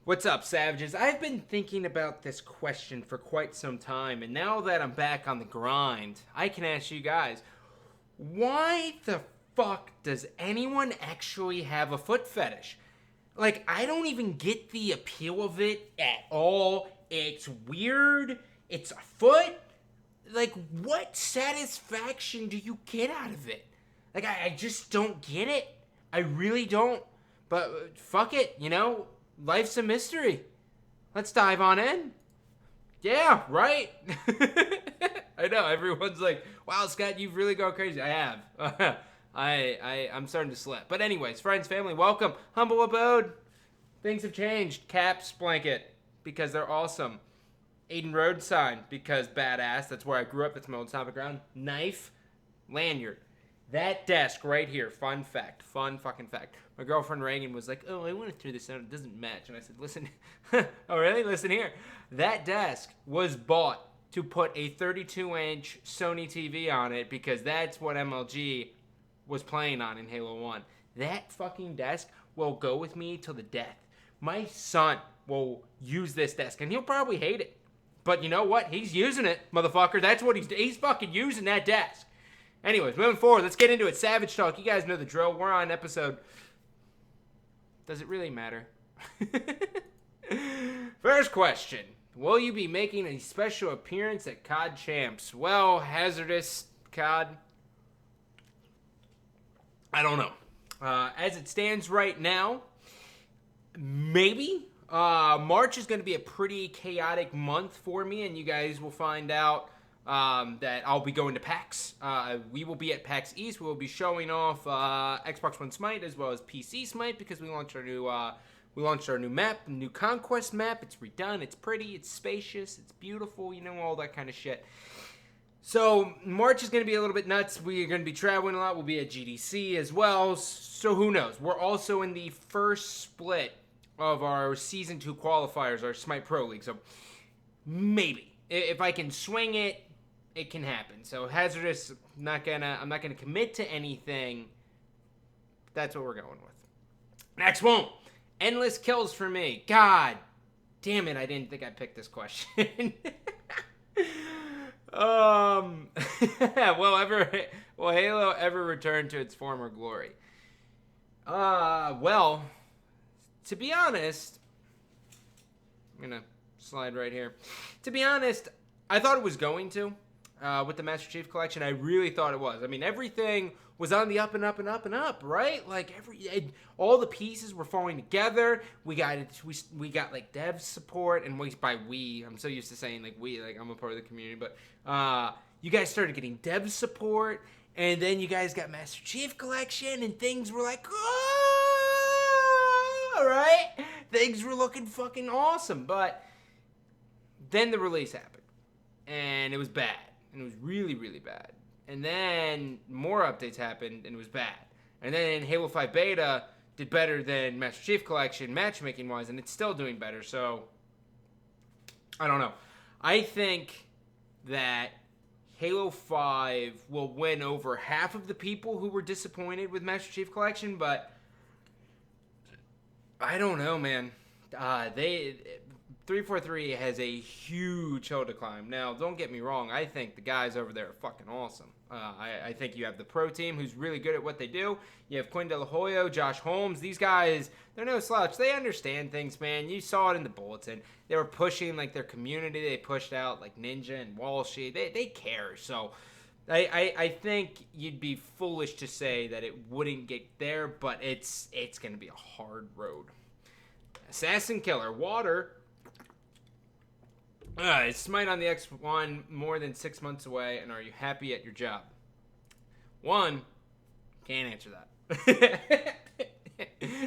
What's up, savages? I've been thinking about this question for quite some time, and now that I'm back on the grind, I can ask you guys, why the fuck does anyone actually have a foot fetish? Like, I don't even get the appeal of it at all. It's weird. It's a foot. Like, what satisfaction do you get out of it? Like, I just don't get it. I really don't. But fuck it, life's a mystery. Let's dive on in. Yeah, right. I know everyone's like, "Wow, Scott, you've really gone crazy." I have. I'm starting to slip. But anyways, friends, family, welcome. Humble abode. Things have changed. Caps blanket because they're awesome. Aiden Road sign because badass. That's where I grew up. That's my old stomping ground. Knife, lanyard. That desk right here, fun fact, fun fucking fact. My girlfriend Reagan was like, "Oh, I want to throw this out. It doesn't match." And I said, "Listen." Oh, really? Listen here. That desk was bought to put a 32-inch Sony TV on it because that's what MLG was playing on in Halo 1. That fucking desk will go with me till the death. My son will use this desk, and he'll probably hate it. But you know what? He's using it, motherfucker. That's what he's fucking using that desk. Anyways, moving forward, let's get into it. Savage Talk. You guys know the drill. We're on episode... Does it really matter? First question. Will you be making a special appearance at COD Champs? Well, hazardous COD. I don't know. As it stands right now, maybe. March is going to be a pretty chaotic month for me, and you guys will find out that I'll be going to PAX. We will be at PAX East. We will be showing off Xbox One Smite as well as PC Smite because we launched our new map, new Conquest map. It's redone. It's pretty. It's spacious. It's beautiful. All that kind of shit. So March is going to be a little bit nuts. We are going to be traveling a lot. We'll be at GDC as well. So who knows? We're also in the first split of our Season 2 qualifiers, our Smite Pro League. So maybe. If I can swing it, it can happen. So hazardous, I'm not gonna commit to anything. That's what we're going with. Next one. Endless kills for me. God damn it, I didn't think I'd pick this question. Will Halo ever return to its former glory? Well, to be honest, I'm gonna slide right here. To be honest, I thought it was going to. With the Master Chief Collection, I really thought it was. I mean, everything was on the up and up and up and up, right? Like all the pieces were falling together. We got like dev support, and by we, I'm so used to saying like we, like I'm a part of the community, but you guys started getting dev support, and then you guys got Master Chief Collection, and things were like, oh, all right, things were looking fucking awesome, but then the release happened, and it was bad. And it was really, really bad. And then more updates happened, and it was bad. And then Halo 5 Beta did better than Master Chief Collection, matchmaking-wise, and it's still doing better. So, I don't know. I think that Halo 5 will win over half of the people who were disappointed with Master Chief Collection, but I don't know, man. 343 has a huge hill to climb. Now, don't get me wrong. I think the guys over there are fucking awesome. I think you have the pro team who's really good at what they do. You have Quinn De La Hoya, Josh Holmes. These guys, they're no slouch. They understand things, man. You saw it in the bulletin. They were pushing, like, their community. They pushed out, like, Ninja and Walshy. They care. So, I think you'd be foolish to say that it wouldn't get there, but it's going to be a hard road. Assassin Killer. Water. Is Smite on the X1 more than 6 months away, and are you happy at your job? One, can't answer that.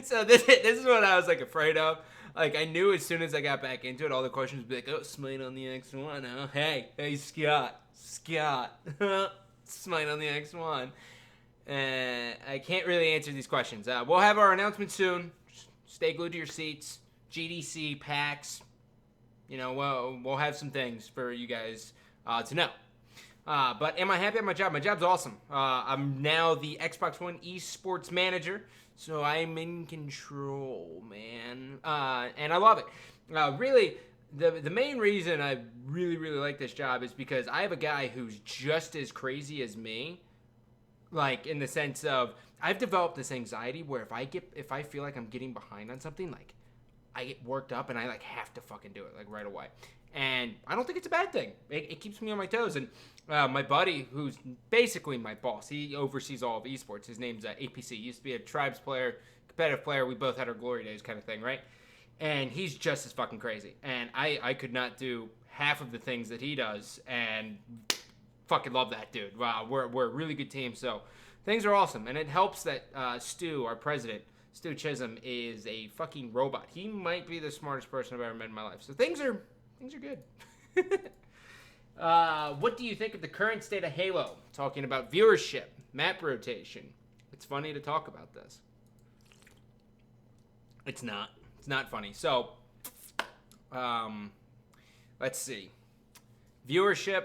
So this is what I was like afraid of. Like I knew as soon as I got back into it, all the questions would be like, "Oh, Smite on the X1, huh? Hey, Scott, Smite on the X1." I can't really answer these questions. We'll have our announcement soon. Stay glued to your seats. GDC, PAX. We'll have some things for you guys to know. But am I happy at my job? My job's awesome. I'm now the Xbox One Esports manager. So I'm in control, man. And I love it. Really, the main reason I really like this job is because I have a guy who's just as crazy as me. Like, in the sense of, I've developed this anxiety where if I feel like I'm getting behind on something, like, I get worked up and I, like, have to fucking do it, like, right away. And I don't think it's a bad thing. It keeps me on my toes. And my buddy, who's basically my boss, he oversees all of esports. His name's APC. He used to be a Tribes player, competitive player. We both had our glory days kind of thing, right? And he's just as fucking crazy. And I could not do half of the things that he does. And fucking love that dude. Wow, we're a really good team. So things are awesome. And it helps that Stu, our president, Stu Chisholm, is a fucking robot. He might be the smartest person I've ever met in my life. So things are good. What do you think of the current state of Halo? Talking about viewership, map rotation. It's funny to talk about this. It's not. It's not funny. So, let's see. Viewership.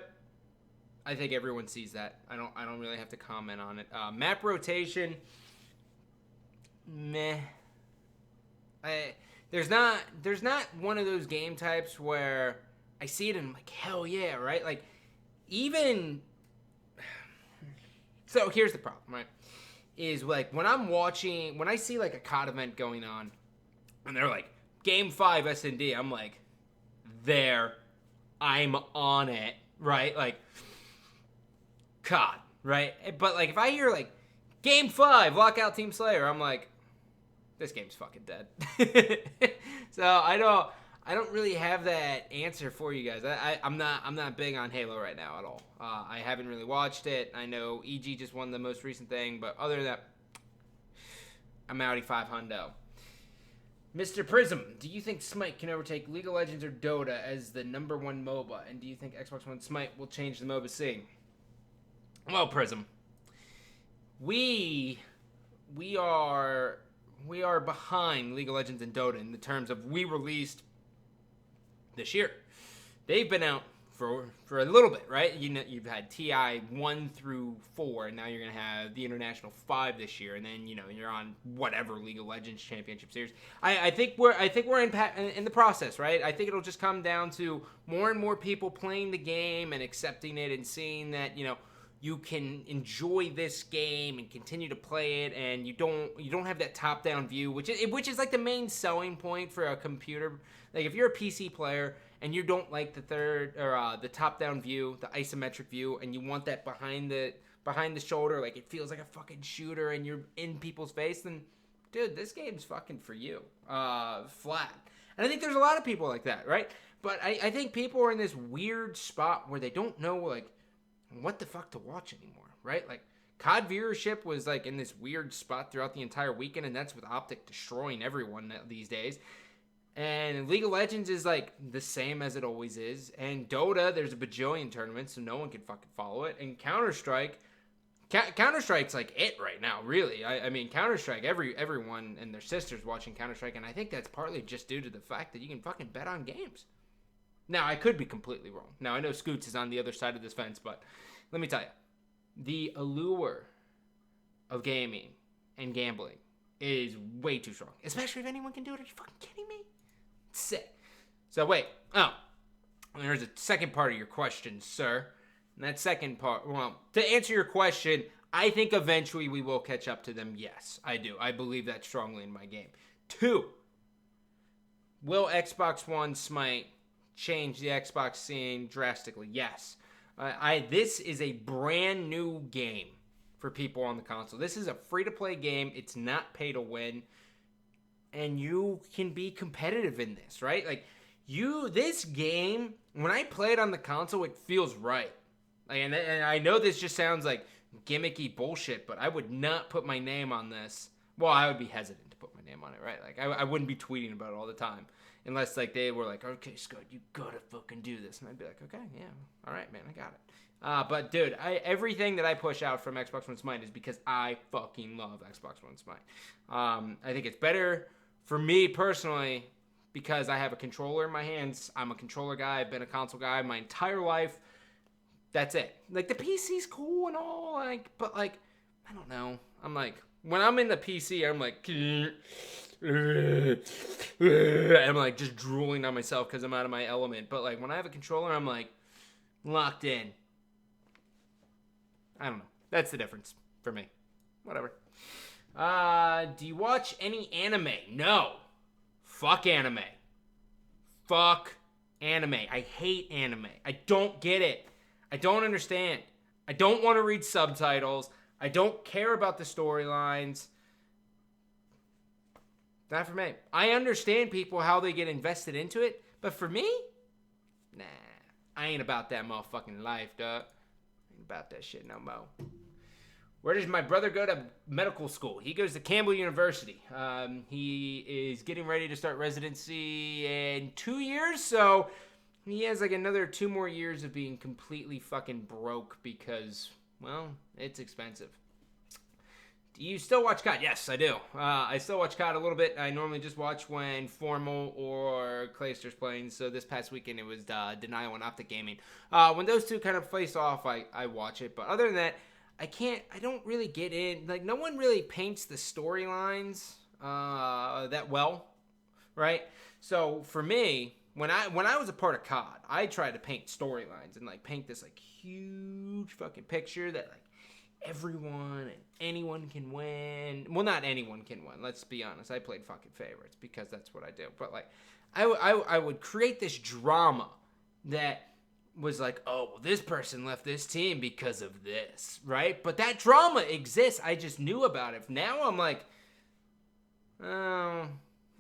I think everyone sees that. I don't really have to comment on it. Map rotation. Meh. There's not one of those game types where I see it and I'm like, hell yeah, right? Like, even... So, here's the problem, right? Is, like, when I see, like, a COD event going on, and they're like, Game 5 S&D, I'm like, I'm on it, right? Like, COD, right? But, like, if I hear, like, Game 5, Lockout Team Slayer, I'm like, this game's fucking dead. So I don't really have that answer for you guys. I'm not big on Halo right now at all. I haven't really watched it. I know EG just won the most recent thing, but other than that, I'm Audi 5 Hundo. Mr. Prism, do you think Smite can overtake League of Legends or Dota as the #1 MOBA? And do you think Xbox One Smite will change the MOBA scene? Well, Prism, we are behind League of Legends and Dota in the terms of we released this year. They've been out for a little bit, right? You've had TI 1 through 4, and now you're gonna have the International 5 this year, and then you're on whatever League of Legends Championship Series. I think we're in the process, right? I think it'll just come down to more and more people playing the game and accepting it and seeing that you can enjoy this game and continue to play it, and you don't have that top-down view, which is like the main selling point for a computer. Like, if you're a PC player and you don't like the top-down view, the isometric view, and you want that behind the shoulder, like it feels like a fucking shooter and you're in people's face, then dude, this game's fucking for you. Flat. And I think there's a lot of people like that, right? But I think people are in this weird spot where they don't know, like, what the fuck to watch anymore, right? Like, COD viewership was, like, in this weird spot throughout the entire weekend, and that's with Optic destroying everyone these days. And League of Legends is, like, the same as it always is. And Dota, there's a bajillion tournaments, so no one can fucking follow it. And Counter-Strike's, like, it right now, really. I mean, Counter-Strike, everyone and their sisters watching Counter-Strike, and I think that's partly just due to the fact that you can fucking bet on games. Now, I could be completely wrong. Now, I know Scoots is on the other side of this fence, but let me tell you. The allure of gaming and gambling is way too strong. Especially if anyone can do it. Are you fucking kidding me? It's sick. So, wait. Oh. There's a second part of your question, sir. And that second part, well, to answer your question, I think eventually we will catch up to them. Yes, I do. I believe that strongly in my game. 2. Will Xbox One Smite change the Xbox scene drastically? Yes. This is a brand new game for people on the console. This is a free-to-play game. It's not pay-to-win. And you can be competitive in this, right? Like, this game, when I play it on the console, it feels right. Like, and I know this just sounds like gimmicky bullshit, but I would not put my name on this. Well, I would be hesitant to put my name on it, right? Like, I wouldn't be tweeting about it all the time. Unless, like, they were like, okay, Scott, you gotta fucking do this. And I'd be like, okay, yeah, all right, man, I got it. But, dude, everything that I push out from Xbox One Smite is because I fucking love Xbox One Smite. I think it's better for me personally because I have a controller in my hands. I'm a controller guy. I've been a console guy my entire life. That's it. Like, the PC's cool and all, like, but, like, I don't know. I'm like, When I'm in the PC, I'm like, I'm like just drooling on myself because I'm out of my element. But like when I have a controller, I'm like locked in. I don't know. That's the difference for me. Whatever. Do you watch any anime? No. Fuck anime. Fuck anime. I hate anime. I don't get it. I don't understand. I don't want to read subtitles. I don't care about the storylines. Not for me. I understand people how they get invested into it, but for me, nah. I ain't about that motherfucking life, dog. I ain't about that shit no more. Where does my brother go to medical school? He goes to Campbell University. He is getting ready to start residency in 2 years, so he has like another 2 more years of being completely fucking broke because, well, it's expensive. Do you still watch COD? Yes, I do. I still watch COD a little bit. I normally just watch when Formal or Clayster's playing. So this past weekend it was Denial and Optic Gaming. When those two kind of face off, I watch it. But other than that, I don't really get in. Like, no one really paints the storylines that well, right? So for me, when I was a part of COD, I tried to paint storylines and like paint this like huge fucking picture that like everyone and anyone can win. Well, not anyone can win. Let's be honest. I played fucking favorites because that's what I do. But like, I would create this drama that was like, oh, well, this person left this team because of this, right? But that drama exists. I just knew about it. Now I'm like, oh,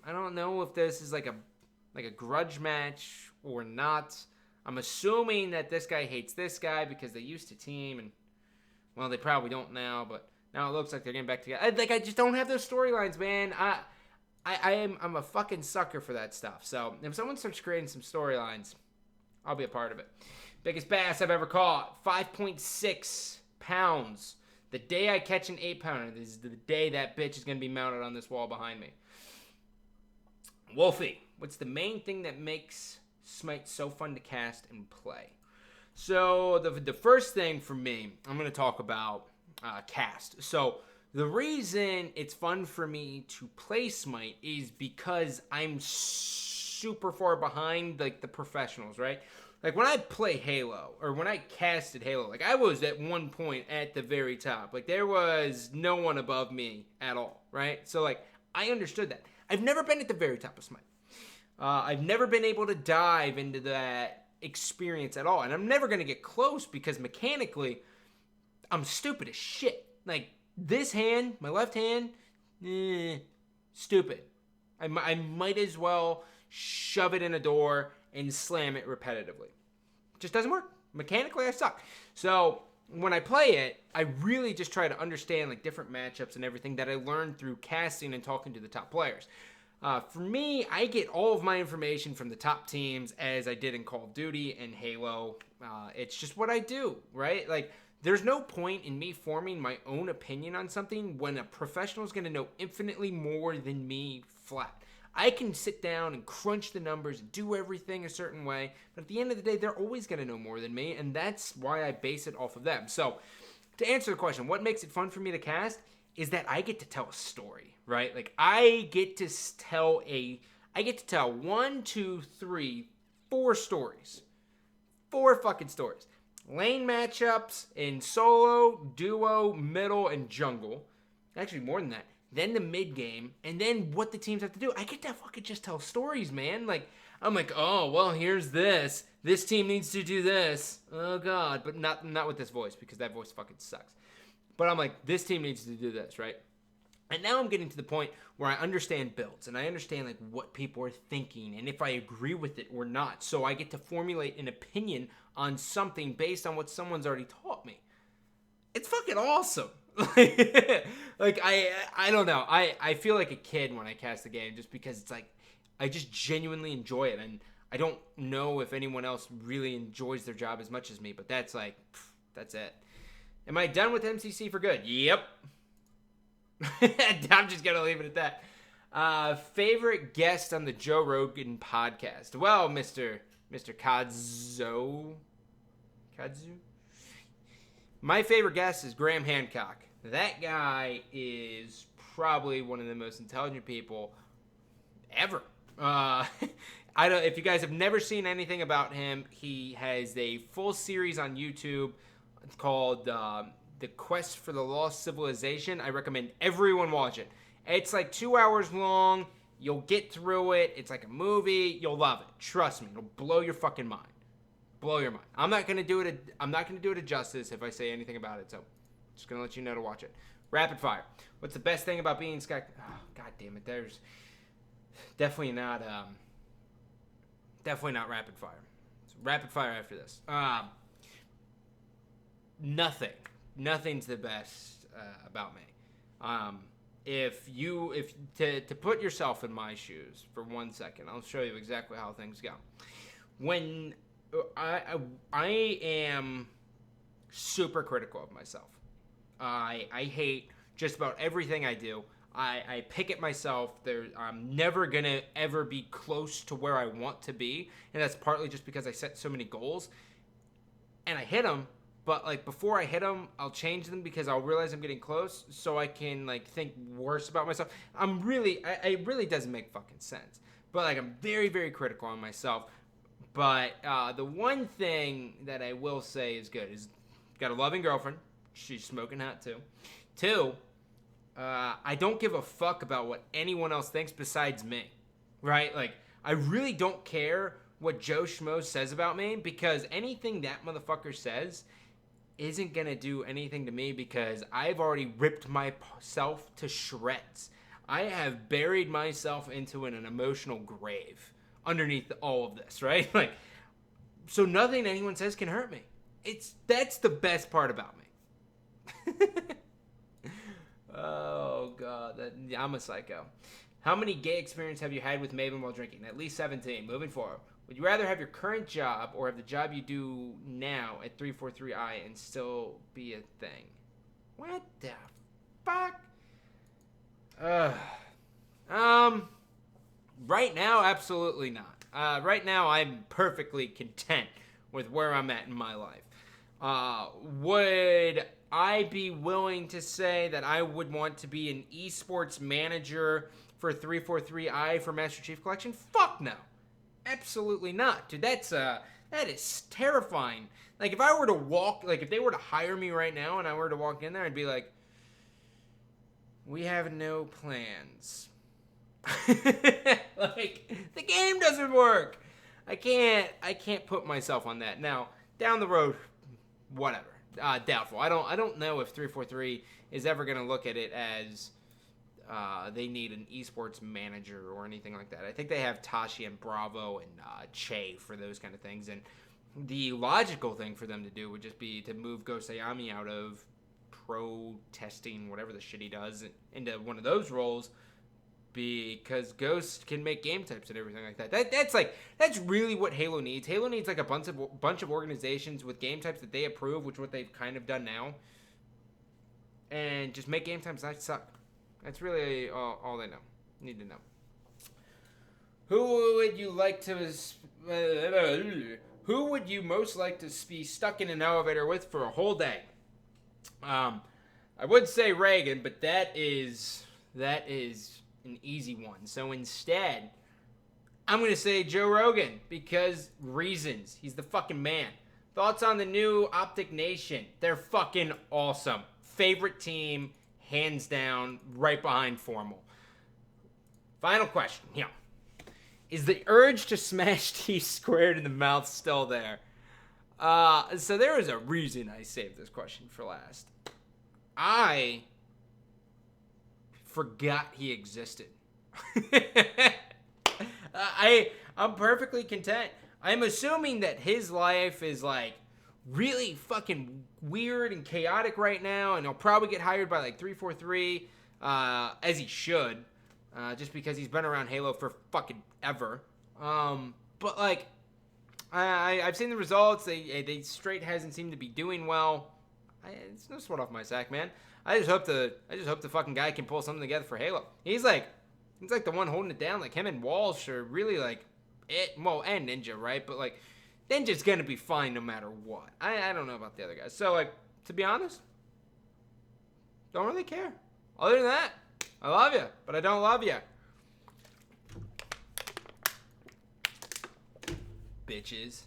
I don't know if this is like a grudge match or not. I'm assuming that this guy hates this guy because they used to team, and well, they probably don't now, but now it looks like they're getting back together. I just don't have those storylines, man. I'm a fucking sucker for that stuff. So if someone starts creating some storylines, I'll be a part of it. Biggest bass I've ever caught, 5.6 pounds. The day I catch an 8-pounder, this is the day that bitch is going to be mounted on this wall behind me. Wolfie, what's the main thing that makes Smite so fun to cast and play? So the first thing for me, I'm going to talk about cast. So the reason it's fun for me to play Smite is because I'm super far behind like the professionals, right? Like when I play Halo or when I casted Halo, like I was at one point at the very top. Like there was no one above me at all, right? So like I understood that. I've never been at the very top of Smite. I've never been able to dive into that experience at all. And I'm never going to get close because mechanically I'm stupid as shit. Like this hand, my left hand, stupid. I might as well shove it in a door and slam it repetitively. Just doesn't work. Mechanically, I suck. So when I play it, I really just try to understand like different matchups and everything that I learned through casting and talking to the top players. For me, I get all of my information from the top teams as I did in Call of Duty and Halo. It's just what I do, right? Like, there's no point in me forming my own opinion on something when a professional is going to know infinitely more than me flat. I can sit down and crunch the numbers and do everything a certain way, but at the end of the day, they're always going to know more than me, and that's why I base it off of them. So, to answer the question, what makes it fun for me to cast is that I get to tell a story, right? Like, I get to tell 1, 2, 3, 4 stories. 4 fucking stories. Lane matchups in solo, duo, middle, and jungle. Actually, more than that. Then the mid game, and then what the teams have to do. I get to fucking just tell stories, man. Like, I'm like, oh, well, here's this. This team needs to do this. Oh, God. But not with this voice, because that voice fucking sucks. But I'm like, this team needs to do this, right? And now I'm getting to the point where I understand builds, and I understand, like, what people are thinking, and if I agree with it or not. So I get to formulate an opinion on something based on what someone's already taught me. It's fucking awesome. Like I don't know. I feel like a kid when I cast the game just because it's like I just genuinely enjoy it, and I don't know if anyone else really enjoys their job as much as me, but that's like that's it. Am I done with MCC for good? Yep. I'm just gonna leave it at that. Favorite guest on the Joe Rogan podcast? Well, Mr. Kazu. My favorite guest is Graham Hancock. That guy is probably one of the most intelligent people ever. I don't. If you guys have never seen anything about him, he has a full series on YouTube. It's called "The Quest for the Lost Civilization." I recommend everyone watch it. It's like 2 hours long. You'll get through it. It's like a movie. You'll love it. Trust me. It'll blow your fucking mind. Blow your mind. I'm not gonna do it a justice if I say anything about it. So, just gonna let you know to watch it. Rapid fire. What's the best thing about being Sky? Oh, God damn it. There's definitely not rapid fire. So rapid fire after this. Nothing's the best about me. If to put yourself in my shoes for 1 second, I'll show you exactly how things go. When I am super critical of myself. I hate just about everything I do. I pick at myself. I'm never going to ever be close to where I want to be. And that's partly just because I set so many goals. And I hit them. But, like, before I hit them, I'll change them because I'll realize I'm getting close. So I can, like, think worse about myself. It really doesn't make fucking sense. But, like, I'm very, very critical on myself. But the one thing that I will say is good is got a loving girlfriend. She's smoking hot, too. 2, I don't give a fuck about what anyone else thinks besides me, right? Like, I really don't care what Joe Schmo says about me because anything that motherfucker says isn't going to do anything to me because I've already ripped myself to shreds. I have buried myself into an emotional grave underneath all of this, right? Like, so nothing anyone says can hurt me. That's the best part about me. Oh, God. I'm a psycho. How many gay experiences have you had with Maven while drinking? At least 17. Moving forward. Would you rather have your current job or have the job you do now at 343i and still be a thing? What the fuck? Right now, absolutely not. Right now, I'm perfectly content with where I'm at in my life. Would I be willing to say that I would want to be an esports manager for 343i for Master Chief Collection? Fuck no. Absolutely not. Dude, that is terrifying. Like, if I were to if they were to hire me right now and I were to walk in there, I'd be like, we have no plans. Like, the game doesn't work. I can't put myself on that. Now, down the road, whatever. Doubtful. I don't know if 343 is ever going to look at it as they need an esports manager or anything like that. I think they have Tashi and Bravo and Che for those kind of things. And the logical thing for them to do would just be to move Gosayami out of pro testing, whatever the shit he does, into one of those roles. Because Ghost can make game types and everything like that. That's really what Halo needs. Halo needs like a bunch of organizations with game types that they approve, which is what they've kind of done now. And just make game types that suck. That's really all they need to know. Who would you most like to be stuck in an elevator with for a whole day? I would say Reagan, but that is an easy one. So instead, I'm going to say Joe Rogan because reasons. He's the fucking man. Thoughts on the new Optic Nation? They're fucking awesome. Favorite team, hands down, right behind Formal. Final question. Yeah. Is the urge to smash T squared in the mouth still there? So there is a reason I saved this question for last. I forgot he existed. I'm perfectly content. I'm assuming that his life is like really fucking weird and chaotic right now, and he'll probably get hired by like 343, as he should, just because he's been around Halo for fucking ever. But like, I've seen the results. They straight hasn't seemed to be doing well. It's no sweat off my sack, man. I just hope the fucking guy can pull something together for Halo. He's like the one holding it down. Like him and Walsh are really like it. Well, and Ninja, right? But like Ninja's gonna be fine no matter what. I don't know about the other guys. So like, to be honest, Don't really care. Other than that, I love you, but I don't love you. Bitches.